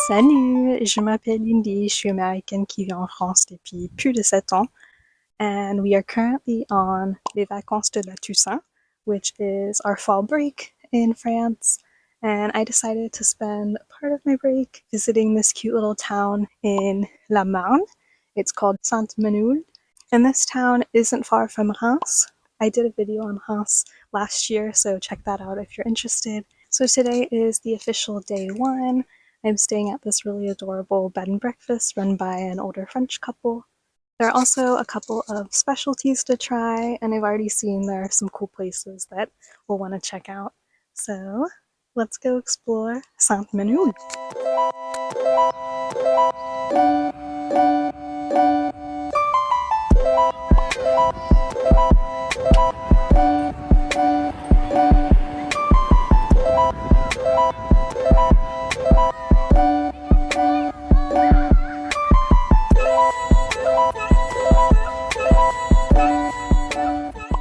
Salut, je m'appelle Lyndi, je suis américaine qui vit en France depuis plus de 7 ans, and we are currently on les vacances de la Toussaint, which is our fall break in France, and I decided to spend part of my break visiting this cute little town in la Marne. It's called Sainte-Menehould, and this town isn't far from Reims. I did a video on Reims last year, so check that out if you're interested. So today is the official day one. I'm staying at this really adorable bed and breakfast run by an older French couple. There are also a couple of specialties to try, and I've already seen there are some cool places that we'll want to check out. So let's go explore Sainte-Menehould.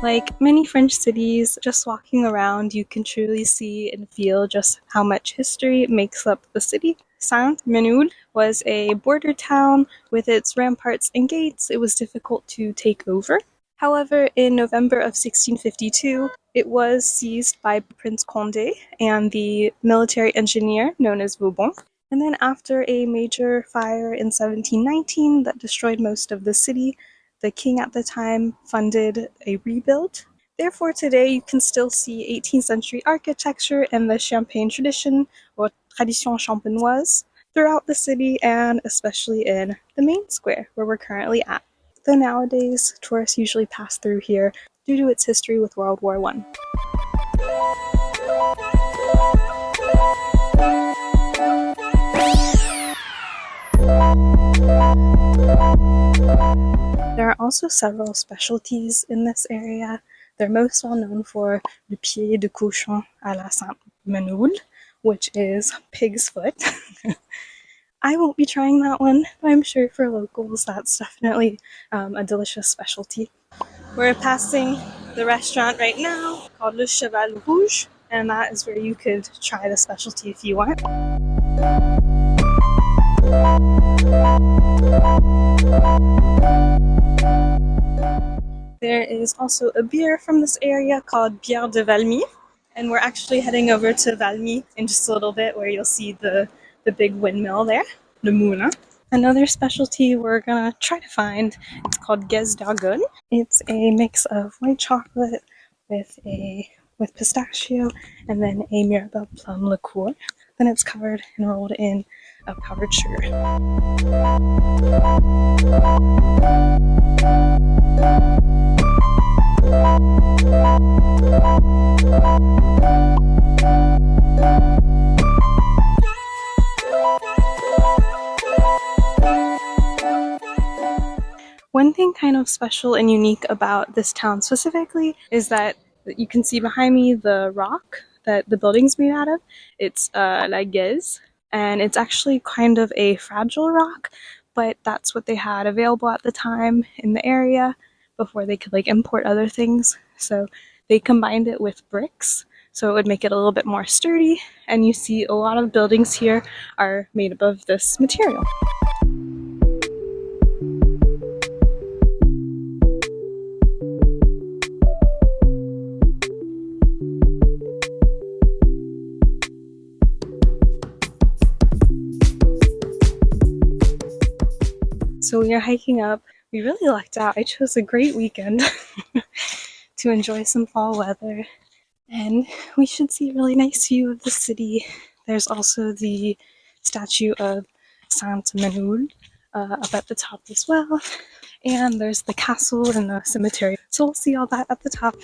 Like many French cities, just walking around, you can truly see and feel just how much history makes up the city. Sainte-Menehould was a border town with its ramparts and gates. It was difficult to take over. However, in November of 1652, it was seized by Prince Condé and the military engineer known as Vauban. And then after a major fire in 1719 that destroyed most of the city, the king at the time funded a rebuild. Therefore, today you can still see 18th century architecture and the Champagne tradition, or tradition champenoise, throughout the city and especially in the main square where we're currently at. Though nowadays, tourists usually pass through here due to its history with World War I. There are also several specialties in this area. They're most well known for le pied de cochon à la Sainte-Menehould, which is pig's foot. I won't be trying that one, but I'm sure for locals that's definitely a delicious specialty. We're passing the restaurant right now called Le Cheval Rouge, and that is where you could try the specialty if you want. There is also a beer from this area called bière de valmy, and we're actually heading over to Valmy in just a little bit where you'll see the big windmill there, the moulin. Another specialty we're gonna try to find, it's called gaize d'argonne. It's a mix of white chocolate with pistachio and then a Mirabelle plum liqueur. Then it's covered and rolled in a powdered sugar. One thing kind of special and unique about this town specifically is that you can see behind me the rock that the building's made out of. It's la gaize, and it's actually kind of a fragile rock, but that's what they had available at the time in the area before they could import other things. So they combined it with bricks, so it would make it a little bit more sturdy, and you see a lot of buildings here are made up of this material. So we are hiking up. We really lucked out. I chose a great weekend to enjoy some fall weather, and we should see a really nice view of the city. There's also the statue of Sainte-Menehould up at the top as well, and there's the castle and the cemetery. So we'll see all that at the top.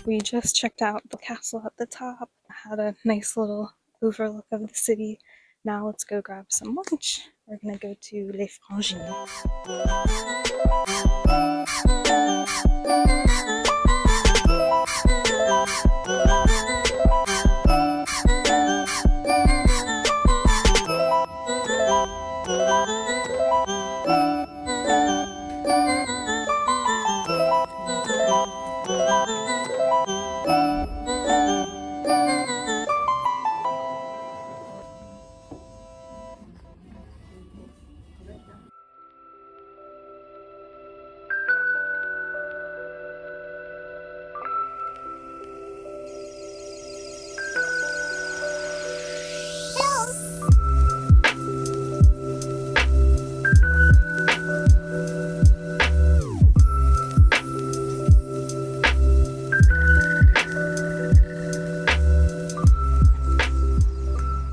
We just checked out the castle at the top, had a nice little overlook of the city. Now let's go grab some lunch. We're gonna go to Les Frangines.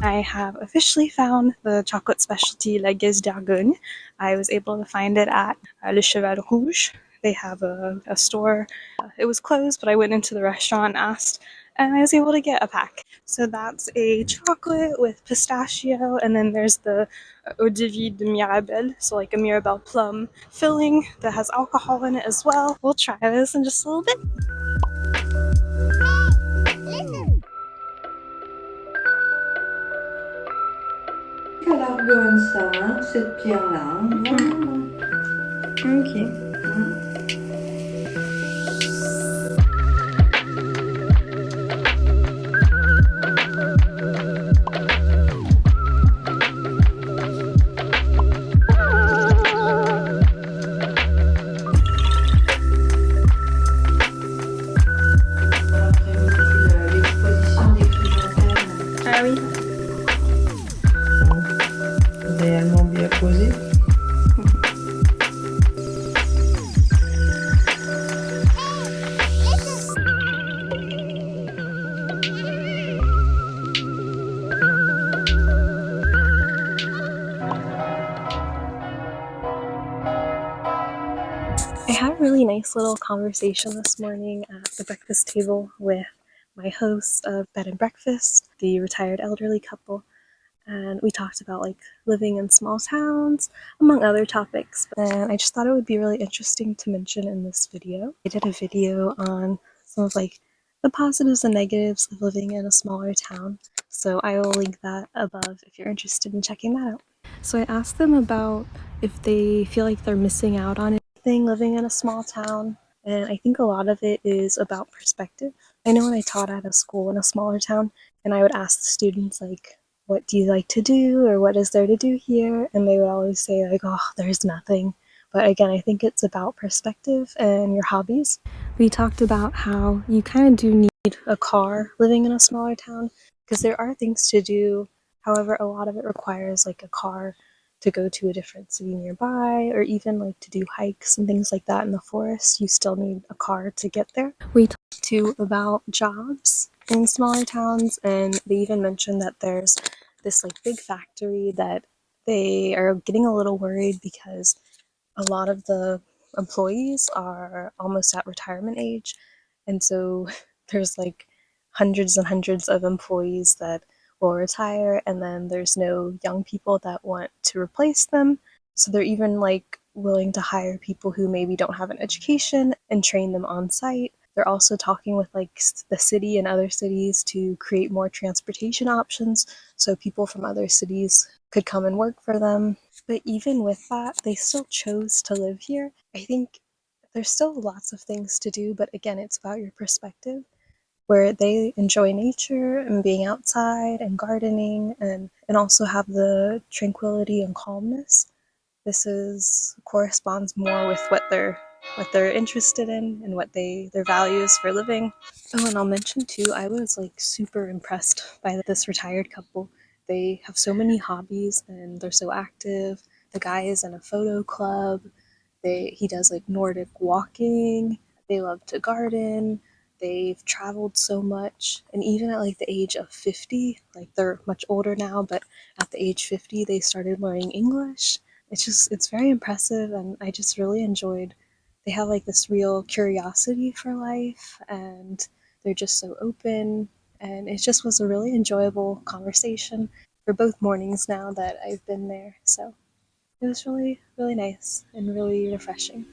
I have officially found the chocolate specialty La Gaize d'Argonne. I was able to find it at Le Cheval Rouge. They have a store. It was closed, but I went into the restaurant and asked, and I was able to get a pack. So that's a chocolate with pistachio, and then there's the eau de vie de Mirabelle, so like a Mirabelle plum filling that has alcohol in it as well. We'll try this in just a little bit. À l'argonne, ça, hein, cette pierre-là. Ok. L'exposition des chrysanthèmes. Ah oui. Réellement bien posé. I had a really nice little conversation this morning at the breakfast table with my host of bed and breakfast, the retired elderly couple, and we talked about like living in small towns, among other topics. And I just thought it would be really interesting to mention in this video. I did a video on some of like the positives and negatives of living in a smaller town, so I will link that above if you're interested in checking that out. So I asked them about if they feel like they're missing out on anything living in a small town, and I think a lot of it is about perspective. I know when I taught at a school in a smaller town, and I would ask the students like, what do you like to do, or what is there to do here? And they would always say like, oh, there's nothing. But again, I think it's about perspective and your hobbies. We talked about how you kind of do need a car living in a smaller town because there are things to do. However, a lot of it requires like a car to go to a different city nearby, or even like to do hikes and things like that in the forest. You still need a car to get there. We talked too about jobs in smaller towns, and they even mentioned that there's this like big factory that they are getting a little worried because a lot of the employees are almost at retirement age, and so there's like hundreds and hundreds of employees that will retire, and then there's no young people that want to replace them, so they're even like willing to hire people who maybe don't have an education and train them on site. They're also talking with like the city and other cities to create more transportation options so people from other cities could come and work for them. But even with that, they still chose to live here. I think there's still lots of things to do, but again, it's about your perspective, where they enjoy nature and being outside and gardening, and also have the tranquility and calmness. This corresponds more with what they're interested in and what their values for living. Oh, and I'll mention too, I was like super impressed by this retired couple. They have so many hobbies and they're so active. The guy is in a photo club. He does like Nordic walking. They love to garden. They've traveled so much, and even at like the age of 50, like they're much older now, but at the age 50 they started learning English. It's very impressive, and I just really enjoyed. They have like this real curiosity for life, and they're just so open, and it just was a really enjoyable conversation for both mornings now that I've been there. So it was really, really nice and really refreshing.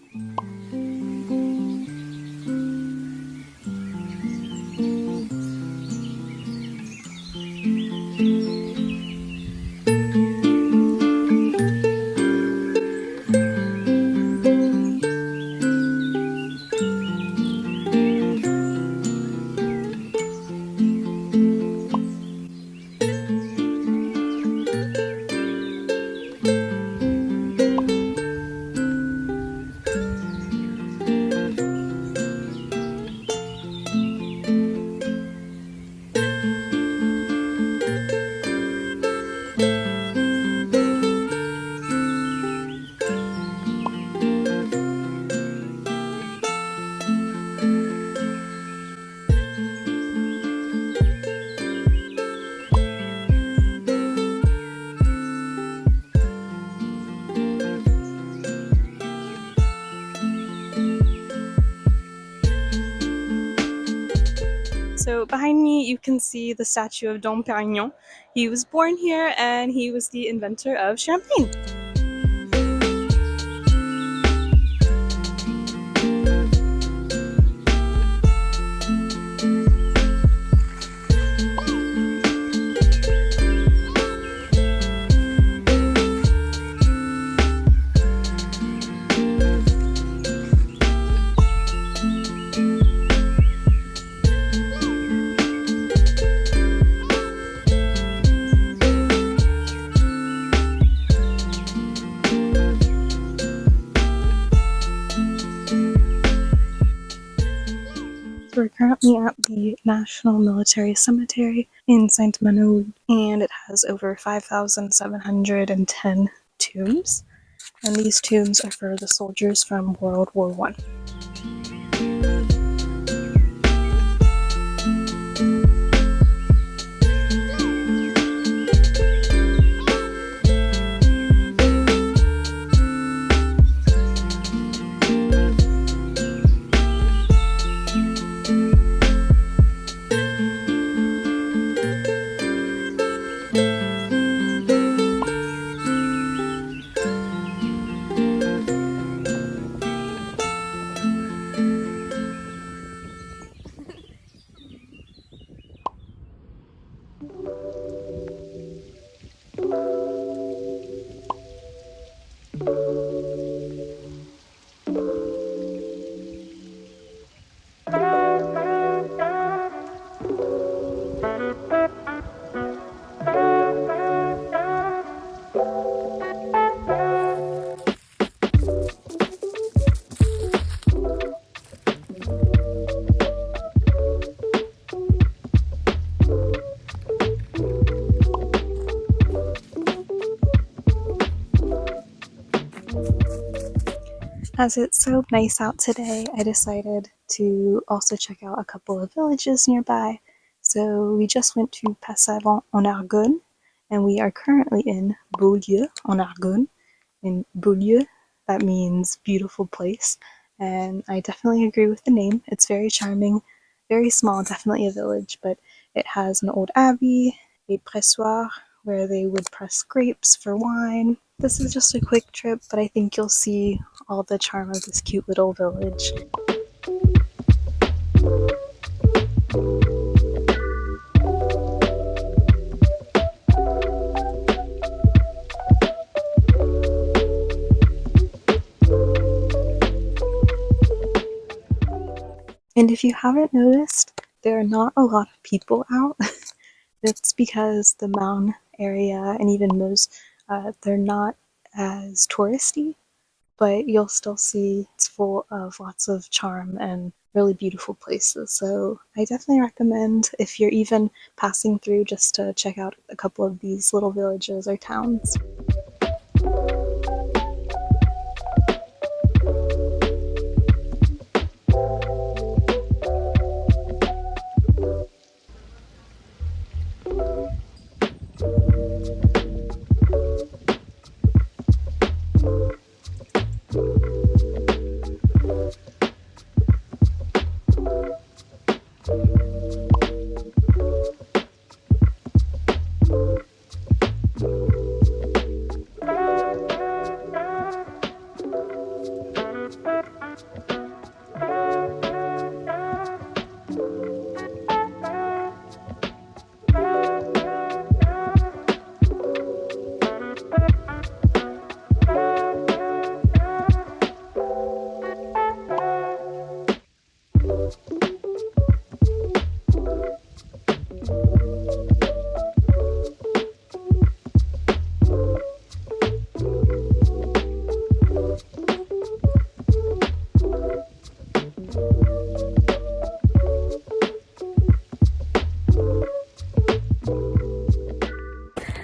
So behind me, you can see the statue of Dom Perignon. He was born here, and he was the inventor of champagne. We're currently at the National Military Cemetery in Sainte Menehould, and it has over 5,710 tombs. And these tombs are for the soldiers from World War I. As it's so nice out today, I decided to also check out a couple of villages nearby. So we just went to Passavant-en-Argonne, and we are currently in beaulieu-en-argonne. In Beaulieu, that means beautiful place, and I definitely agree with the name. It's very charming, very small, definitely a village, but it has an old abbey, a pressoir, where they would press grapes for wine. This is just a quick trip, but I think you'll see all the charm of this cute little village. And if you haven't noticed, there are not a lot of people out. That's because the Marne area and even Meuse, they're not as touristy, but you'll still see it's full of lots of charm and really beautiful places. So I definitely recommend, if you're even passing through, just to check out a couple of these little villages or towns.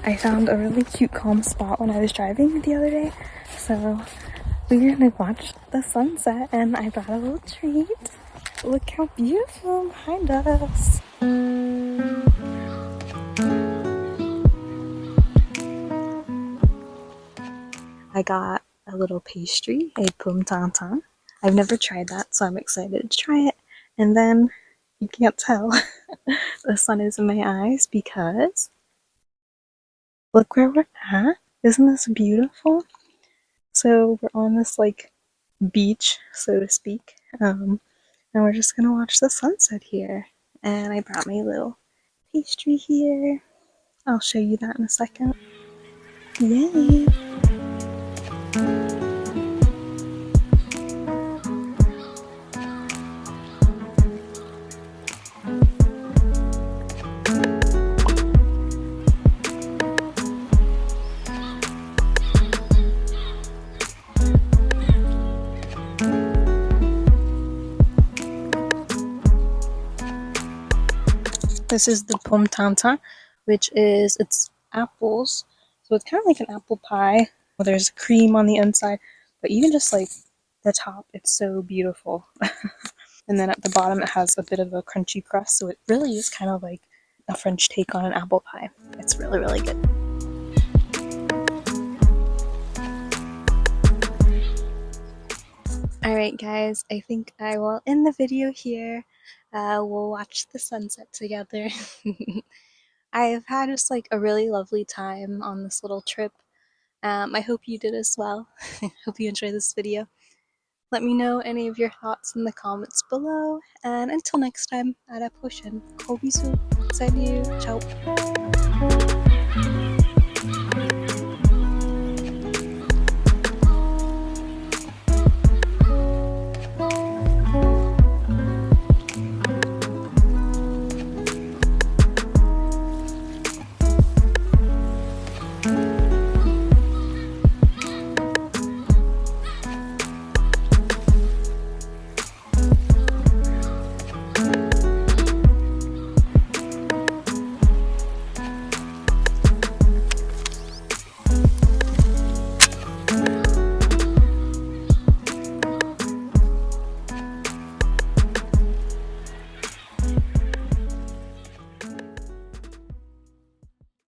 I found a really cute calm spot when I was driving the other day, so we're gonna watch the sunset and I brought a little treat. Look how beautiful behind us. I got a little pastry, a pomme tatin. I've never tried that, so I'm excited to try it. And then, you can't tell, the sun is in my eyes because look where we're at. Isn't this beautiful? So we're on this like beach, so to speak, and we're just gonna watch the sunset here. And I brought my little pastry here. I'll show you that in a second. Yay! This is the pomme tatin, which is it's apples. So it's kind of like an apple pie. Well, there's cream on the inside, but even just like the top, it's so beautiful. And then at the bottom, it has a bit of a crunchy crust. So it really is kind of like a French take on an apple pie. It's really, really good. Alright guys, I think I will end the video here. We'll watch the sunset together. I've had just like a really lovely time on this little trip. I hope you did as well. Hope you enjoyed this video. Let me know any of your thoughts in the comments below. And until next time, à la prochaine. Gros bisous. Salut. Ciao.